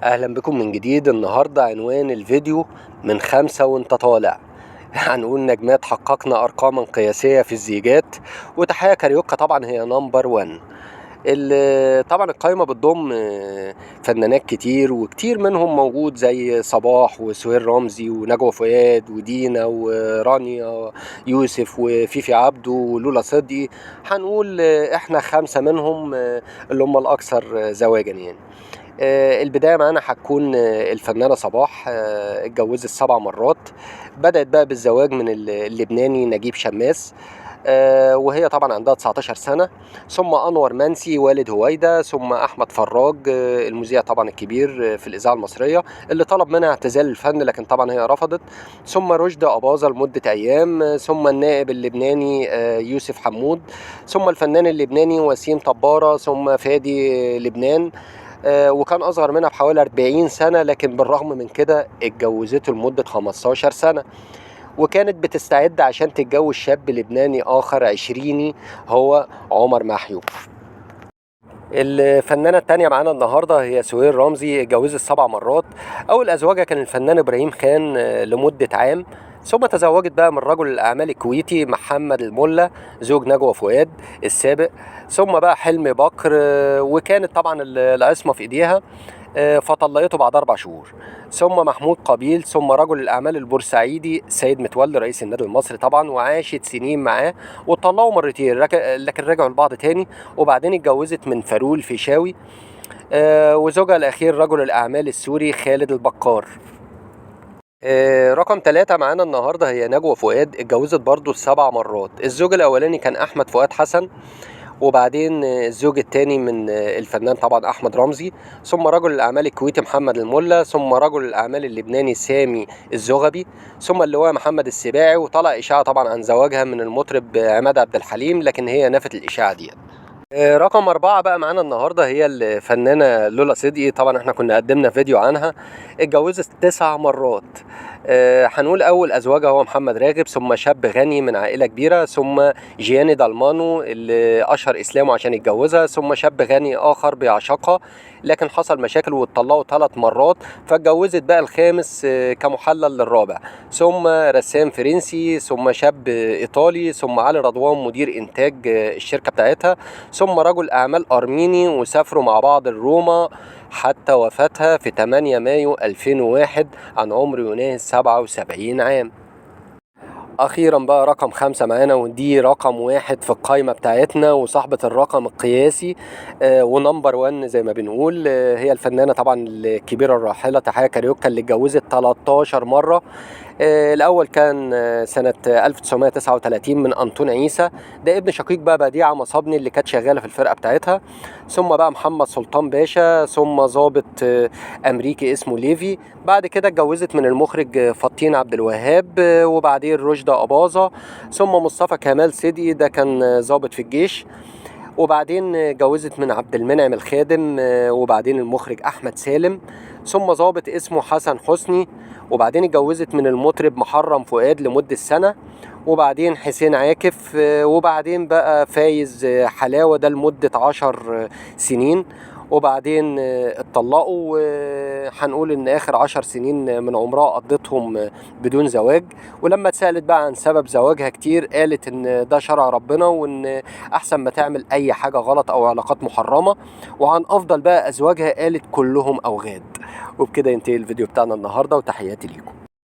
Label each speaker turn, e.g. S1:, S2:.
S1: اهلا بكم من جديد. النهاردة عنوان الفيديو من 5 وانت طالع. هنقول نجمات حققنا ارقاما قياسية في الزيجات، وتحية كاريوكا طبعا هي نمبر 1. طبعا القائمة بتضم فنانات كتير، وكتير منهم موجود زي صباح وسهير رمزي ونجوى فؤاد ودينا ورانيا يوسف وفيفي عبده ولولا صدقي. هنقول احنا 5 منهم اللي هم الاكثر زواجا يعني. البداية معانا هتكون الفنانة صباح، اتجوزت 7 مرات. بدأت بقى بالزواج من اللبناني نجيب شماس، وهي طبعا عندها 19 سنة. ثم أنور منسي والد هويدا، ثم أحمد فراج المذيع طبعا الكبير في الإذاعة المصرية اللي طلب منها اعتزال الفن، لكن طبعا هي رفضت. ثم رشدي أباظة لمدة أيام، ثم النائب اللبناني يوسف حمود، ثم الفنان اللبناني وسيم طبارة، ثم فادي لبنان. وكان أصغر منها بحوالي 40 سنة، لكن بالرغم من كده اتجوزته لمدة 15 سنة، وكانت بتستعد عشان تتجوز شاب لبناني آخر عشريني هو عمر محيو. الفنانة التانية معانا النهاردة هي سهير رمزي، اتجوزت 7 مرات. أول أزواجها كان الفنان إبراهيم خان لمدة عام، ثم تزوجت بقى من رجل الأعمال الكويتي محمد الملا زوج نجوى فؤاد السابق، ثم بقى حلمي بكر، وكانت طبعا العصمة في إيديها، فطلقته بعد 4 شهور. ثم محمود قابيل، ثم رجل الأعمال البورسعيدي سيد متولي رئيس النادي المصري طبعا، وعاشت سنين معاه وطلقوا مرتين، لكن رجعوا لبعض تاني. وبعدين اتجوزت من فاروق الفيشاوي، وزوجها الأخير رجل الأعمال السوري خالد البكار. رقم 3 معانا النهاردة هي نجوى فؤاد، اتجوزت برضو 7 مرات. الزوج الأولاني كان أحمد فؤاد حسن، وبعدين الزوج الثاني من الفنان طبعا احمد رمزي، ثم رجل الاعمال الكويتي محمد الملا، ثم رجل الاعمال اللبناني سامي الزغبي، ثم اللواء محمد السباعي. وطلع اشاعه طبعا عن زواجها من المطرب عماد عبد الحليم، لكن هي نفت الاشاعه دي. رقم 4 بقى معانا النهاردة هي الفنانة لولا صدقي. طبعا احنا كنا قدمنا فيديو عنها. اتجوزت 9 مرات. هنقول أول أزواجها هو محمد راغب، ثم شاب غني من عائلة كبيرة، ثم جياني دالمانو اللي أشهر إسلامه عشان يتجوزها، ثم شاب غني آخر بيعشقها، لكن حصل مشاكل واتطلقوا 3 مرات، فاتجوزت بقى الخامس كمحلل للرابع، ثم رسام فرنسي، ثم شاب إيطالي، ثم علي رضوان مدير إنتاج الشركة بتاعتها، ثم رجل أعمال أرميني، وسافروا مع بعض لروما حتى وفاتها في 8 مايو 2001 عن عمر يناهز 77 عام. أخيرا بقى رقم 5 معانا، ودي رقم 1 في القائمة بتاعتنا وصاحبة الرقم القياسي ونمبر 1 زي ما بنقول. هي الفنانة طبعا الكبيرة الراحلة تحية كاريوكا اللي اتجوزت 13 مرة. الأول كان سنة 1939 من أنطون عيسى، ده ابن شقيق بقى بديعة مصابني اللي كانت شغالة في الفرقة بتاعتها. ثم بقى محمد سلطان باشا، ثم ضابط أمريكي اسمه ليفي. بعد كده اتجوزت من المخرج فطين عبد الوهاب، وبعدين رشدي أباظة، ثم مصطفى كمال صدقي ده كان ضابط في الجيش. وبعدين اتجوزت من عبد المنعم الخادم، وبعدين المخرج احمد سالم، ثم ضابط اسمه حسن حسني. وبعدين اتجوزت من المطرب محرم فؤاد لمدة سنة، وبعدين حسين عاكف، وبعدين بقى فايز حلاوة ده لمدة 10 سنين. وبعدين اتطلقوا، وهنقول ان اخر 10 سنين من عمرها قضتهم بدون زواج. ولما اتسألت بقى عن سبب زواجها كتير قالت ان ده شرع ربنا، وان احسن ما تعمل اي حاجة غلط او علاقات محرمة. وعن افضل بقى ازواجها قالت كلهم اوغاد. وبكده ينتهي الفيديو بتاعنا النهاردة، وتحياتي ليكم.